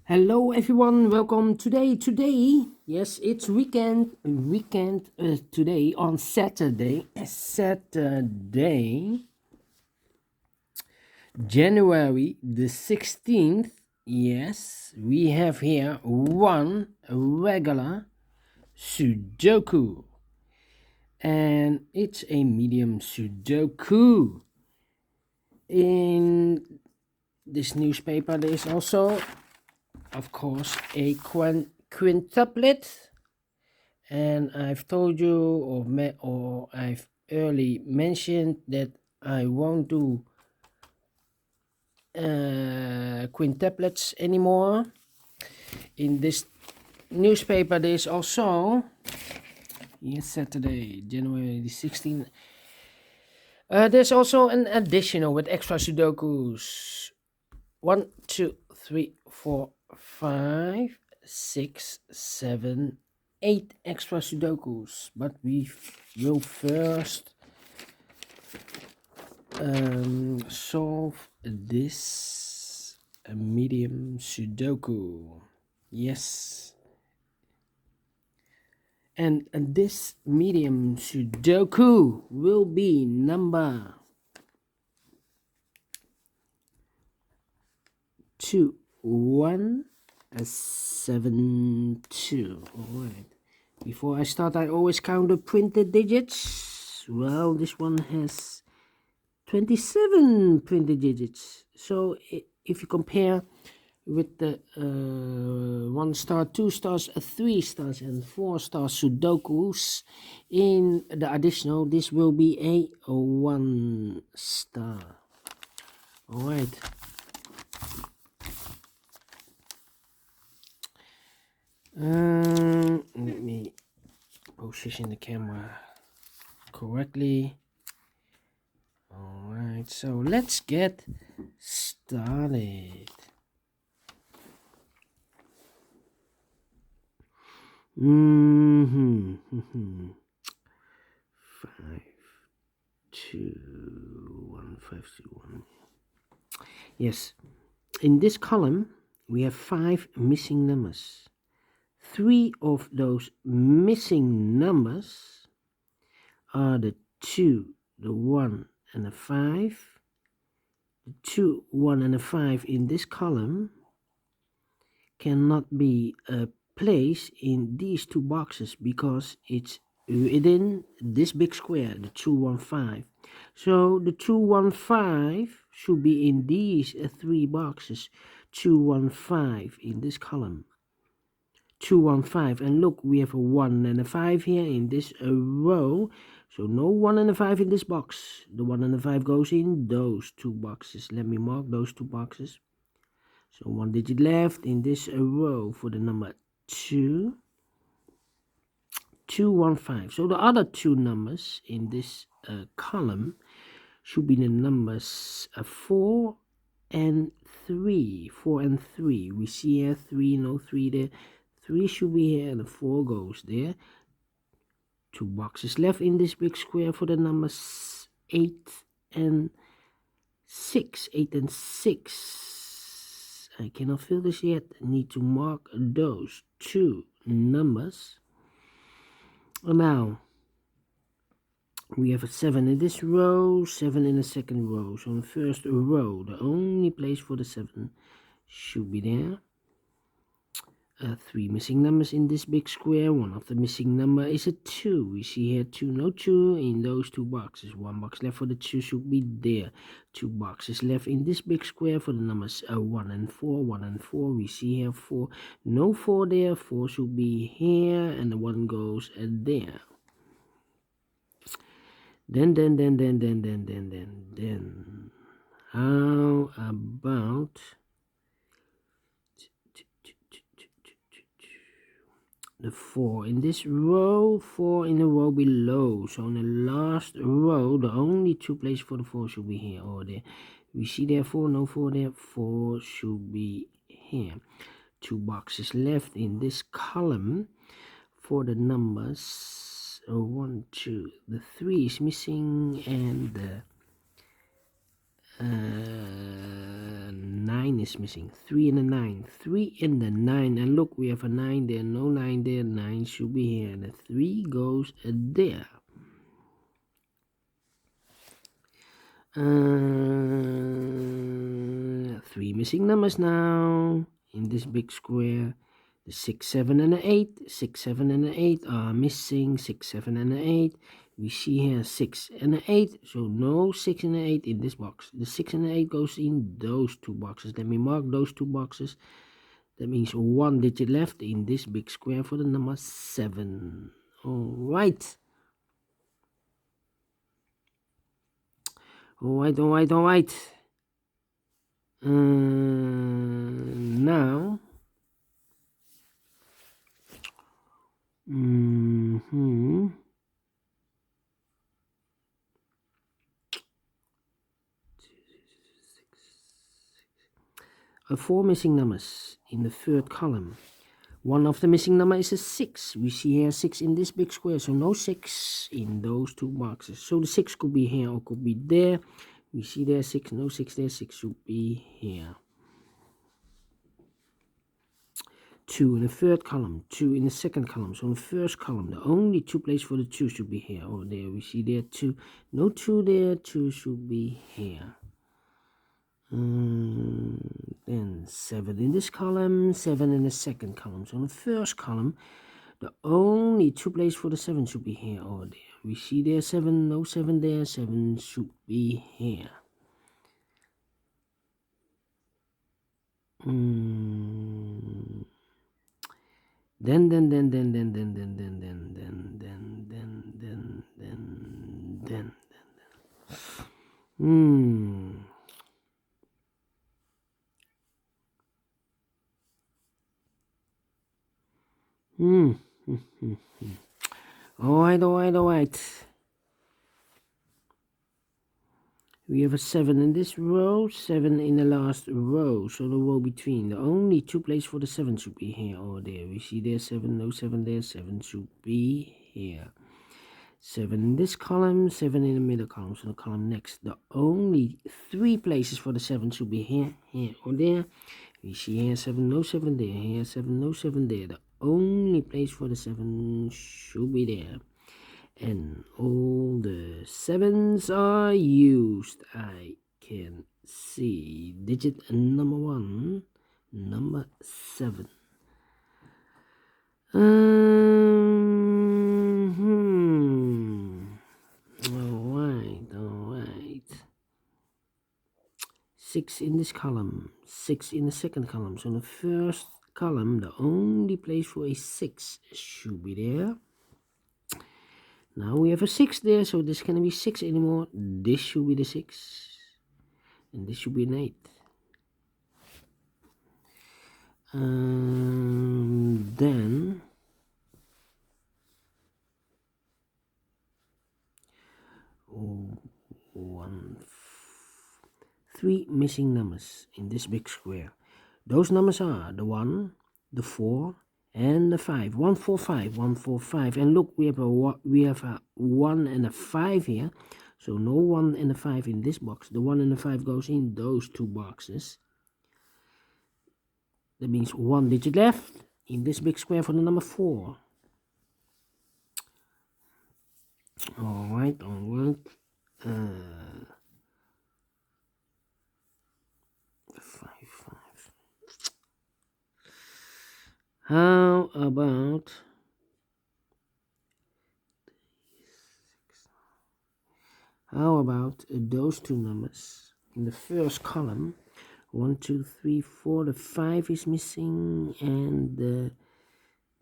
Hello everyone, welcome today. Yes, it's weekend today on Saturday, January the 16th. Yes, we have here one regular Sudoku, and it's a medium Sudoku. In this newspaper there is also, of course, a quintuplet. And I've told you, or I've early mentioned that I won't do quintuplets anymore. In this newspaper there's also, yes, Saturday, January the 16th, there's also an additional with extra Sudokus. 1, 2, 3, 4, 5, 6, 7, 8 extra Sudokus. But we will first solve this medium Sudoku. Yes. And this medium Sudoku will be number 2172. Alright. Before I start, I always count the printed digits. Well, this one has 27 printed digits. So if you compare with the 1 star, 2 stars, 3 stars, and 4 star Sudokus in the additional, this will be a 1 star. Alright. Let me position the camera correctly. Alright, so let's get started. Mm-hmm. 5, 2, 1, 5, 2, 1. Yes, in this column we have 5 missing numbers. 3 of those missing numbers are the 2, the 1, and the 5. The 2, 1, and the 5 in this column cannot be placed in these two boxes because it's within this big square, the 2, 1, 5. So the 2, 1, 5 should be in these 3 boxes. 2, 1, 5 in this column. 2, 1, 5, and look, we have a 1 and a 5 here in this row, so no 1 and a 5 in this box. The 1 and the 5 goes in those 2 boxes. Let me mark those 2 boxes. So 1 digit left in this row for the number 2, 2, 1, 5. So the other 2 numbers in this column should be the numbers 4 and 3. 4 and 3. We see here 3, no 3 there. 3 should be here and the 4 goes there. 2 boxes left in this big square for the numbers 8 and 6. 8 and 6. I cannot fill this yet. I need to mark those 2 numbers. Now we have a 7 in this row, 7 in the second row. So in the first row, the only place for the 7 should be there. 3 missing numbers in this big square. One of the missing number is a 2. We see here 2, no 2 in those 2 boxes. 1 box left for the 2 should be there. 2 boxes left in this big square for the numbers 1 and 4. 1 and 4. We see here 4, no 4 there. 4 should be here, and the 1 goes there. Then. How about the 4 in this row, 4 in the row below? So in the last row, the only 2 places for the 4 should be here or there. We see there 4, no 4 there. 4 should be here. 2 boxes left in this column for the numbers 1, 2. The 3 is missing, and the 9 is missing. 3 and a 9. 3 and the 9. And look, we have a 9 there. No 9 there. 9 should be here. The 3 goes there. 3 missing numbers now in this big square. The 6, 7, and the 8. 6, 7, and the 8 are missing. 6, 7, and the 8. We see here 6 and the 8. So no 6 and the 8 in this box. The 6 and the 8 goes in those two boxes. Let me mark those two boxes. That means 1 digit left in this big square for the number 7. Alright. Alright. Now. Four missing numbers in the third column. One of the missing number is a 6. We see here 6 in this big square, so no 6 in those two boxes. So the 6 could be here or could be there. We see there 6, no 6 there, 6 should be here. 2 in the third column, 2 in the second column. So in the first column, the only 2 places for the 2 should be here or there. We see there 2, no 2 there, 2 should be here. Then 7 in this column, 7 in the second column. So in the first column, the only 2 places for the 7 should be here or there. We see there 7, no 7 there, 7 should be here. Then. Alright. We have a 7 in this row, 7 in the last row, so the row between. The only 2 places for the 7 should be here or there. We see there 7, no 7 there, 7 should be here. 7 in this column, 7 in the middle column, so the column next. The only 3 places for the 7 should be here, here or there. We see here 7, no 7 there, here 7, no 7 there. The only place for the 7 should be there. And all the 7s are used. I can see digit number 1, number 7. Alright. 6 in this column, 6 in the second column. So in the first column, the only place for a 6 should be there. Now we have a 6 there, so this cannot be 6 anymore. This should be the 6. And this should be an 8. Then 3 missing numbers in this big square. Those numbers are the 1, the 4, and the 5. 1, 4, 5, 1, 4, 5. And look, we have a 1 and a 5 here. So no 1 and a 5 in this box. The 1 and the 5 goes in those two boxes. That means 1 digit left in this big square for the number 4. Alright. 5. How about those two numbers in the first column? 1, 2, 3, 4. The 5 is missing and the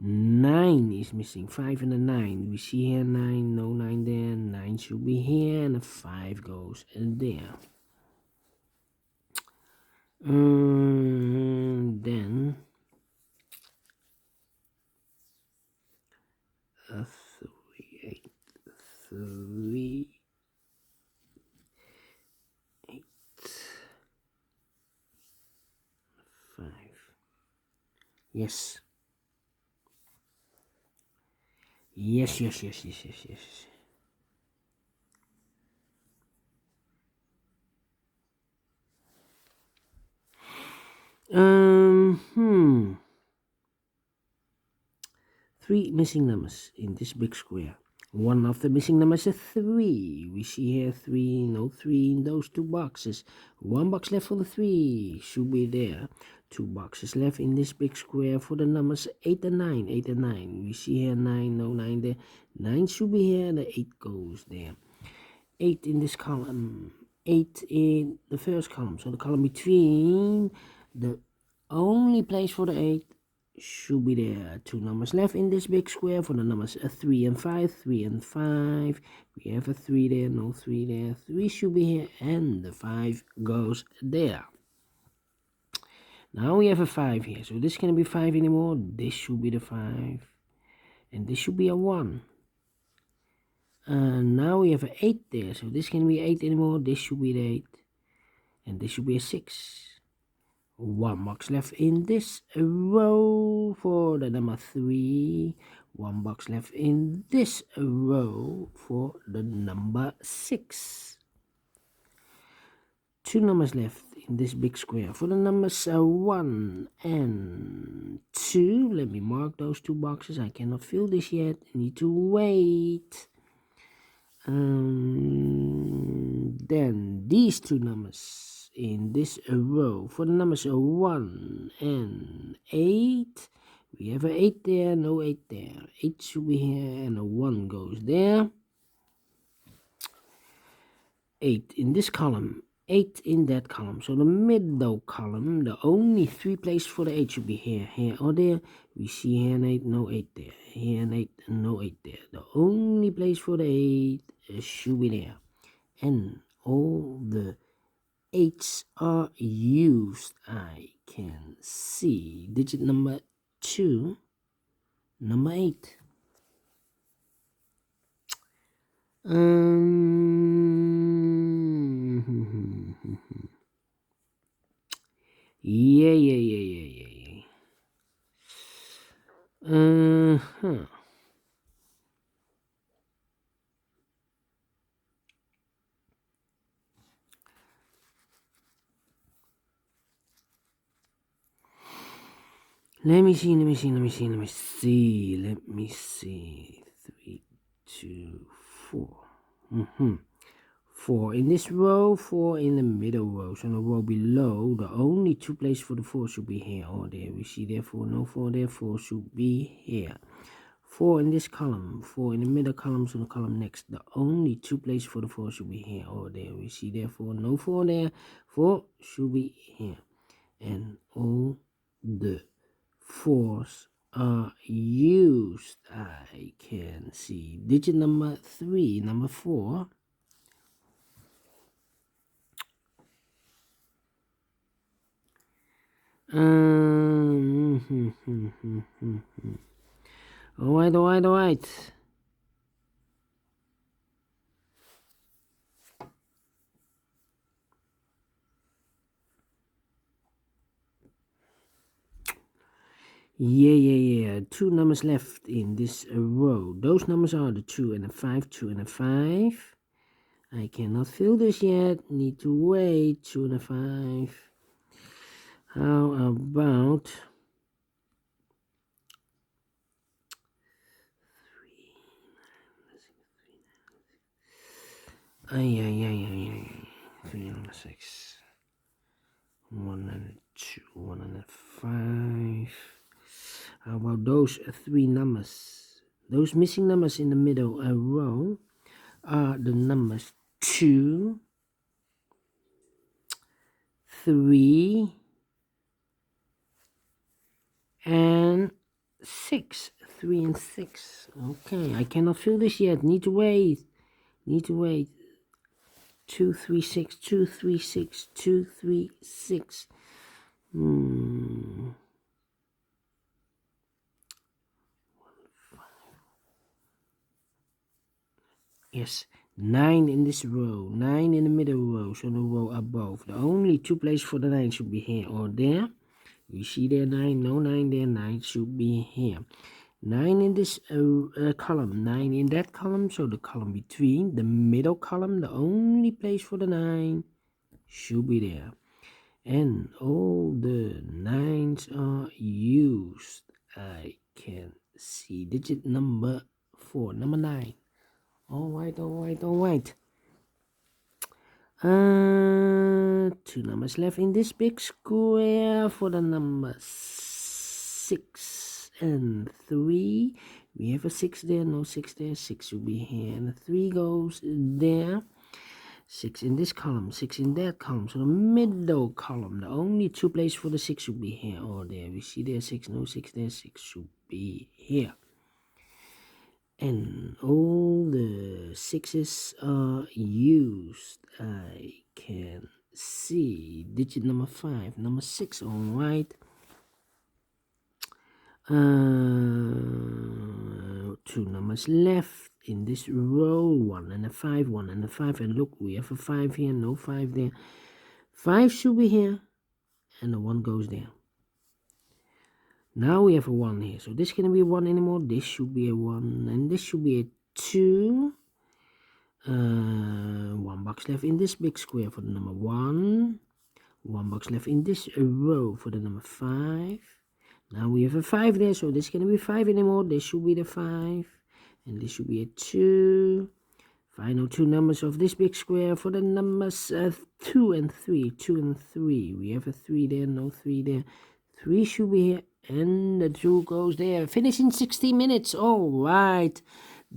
9 is missing. 5 and the 9. We see here 9, no 9 there. 9 should be here and the 5 goes there. Then 3, 8, 3, 8, 5. Yes. Three missing numbers in this big square. One of the missing numbers is 3. We see here 3, no 3 in those two boxes. One box left for the 3, should be there. Two boxes left in this big square for the numbers 8 and 9. 8 and 9. We see here 9, no 9 there. 9 should be here, the 8 goes there. 8 in this column. 8 in the first column. So the column between, the only place for the 8 should be there. Two numbers left in this big square for the numbers 3 and 5. 3 and 5. We have a 3 there, no 3 there. 3 should be here, and the 5 goes there. Now we have a 5 here, so this can't be 5 anymore. This should be the 5, and this should be a 1. Now we have an 8 there, so this can't be 8 anymore. This should be the 8, and this should be a 6. One box left in this row for the number 3. One box left in this row for the number 6. Two numbers left in this big square for the numbers 1 and 2. Let me mark those two boxes. I cannot fill this yet. I need to wait. Then these two numbers in this row for the numbers 1 and 8. We have an 8 there, no 8 there. 8 should be here, and a 1 goes there. 8 in this column, 8 in that column. So the middle column, the only 3 places for the 8 should be here, here, or there. We see here an 8, no 8 there. Here an 8, no 8 there. The only place for the 8 should be there. And all the 8s are used. I can see digit number 2, number 8. Yeah. Let me see. 3, 2, 4. 4 in this row, 4 in the middle row. So the row below, the only 2 places for the 4 should be here or there. We see therefore no 4 there, 4 should be here. 4 in this column, 4 in the middle column, so the column next. The only 2 places for the 4 should be here or there. We see therefore no 4 there, 4 should be here. And all the 4s are used. I can see digit number 3, number 4. All right. Yeah. 2 numbers left in this row. Those numbers are the 2 and the 5, 2 and the 5. I cannot fill this yet. Need to wait. 2 and a 5. How about 3 and 6. 1 and 2, 1 and 5. How about those 3 numbers? Those missing numbers in the middle row are the numbers 2, 3, and 6. 3 and 6. Okay, I cannot fill this yet. Need to wait. 2, 3, 6. 2, 3, 6. 2, 3, 6. Yes, 9 in this row, 9 in the middle row, so the row above. The only 2 places for the 9 should be here or there. You see there 9, no 9 there, 9 should be here. 9 in this column, 9 in that column, so the column between, the middle column, the only place for the 9 should be there. and all the 9s are used. I can see digit number 4, number 9. All right. 2 numbers left in this big square for the number 6 and 3. We have a 6 there, no 6 there. 6 will be here, and the 3 goes there. 6 in this column, 6 in that column. So the middle column, the only 2 places for the 6 should be here or there. We see there 6, no 6 there. 6 should be here. And all the 6s are used. I can see digit number 5, number 6. All right. 2 numbers left in this row, 1 and a 5, 1 and a 5. And look, we have a 5 here, no 5 there. 5 should be here, and the 1 goes there. Now we have a 1 here, so this can't be a 1 anymore. This should be a 1, and this should be a 2. 1 box left in this big square for the number 1. 1 box left in this row for the number 5. Now we have a 5 there, so this can't be 5 anymore. This should be the 5, and this should be a 2. Final 2 numbers of this big square for the numbers 2 and 3. 2 and 3. We have a 3 there, no 3 there. 3 should be here, and the 2 goes there. Finish in 60 minutes. All right.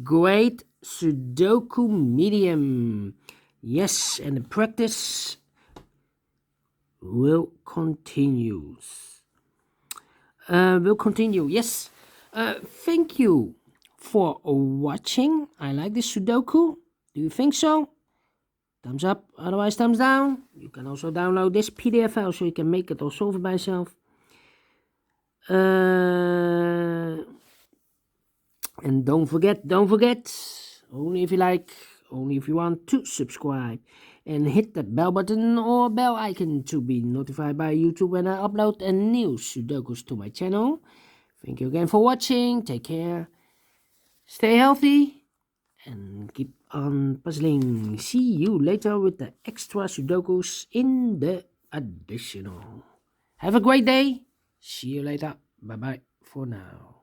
Great Sudoku Medium. Yes, and the practice will continue. Yes. Thank you for watching. I like this Sudoku. Do you think so? Thumbs up, otherwise thumbs down. You can also download this PDF file so you can make it or solve it by yourself. And don't forget, only if you like, only if you want to subscribe, and hit the bell button or bell icon to be notified by YouTube when I upload a new Sudokus to my channel. Thank you again for watching. Take care, stay healthy, and keep on puzzling. See you later with the extra Sudokus in the additional. Have a great day. See you later. Bye-bye for now.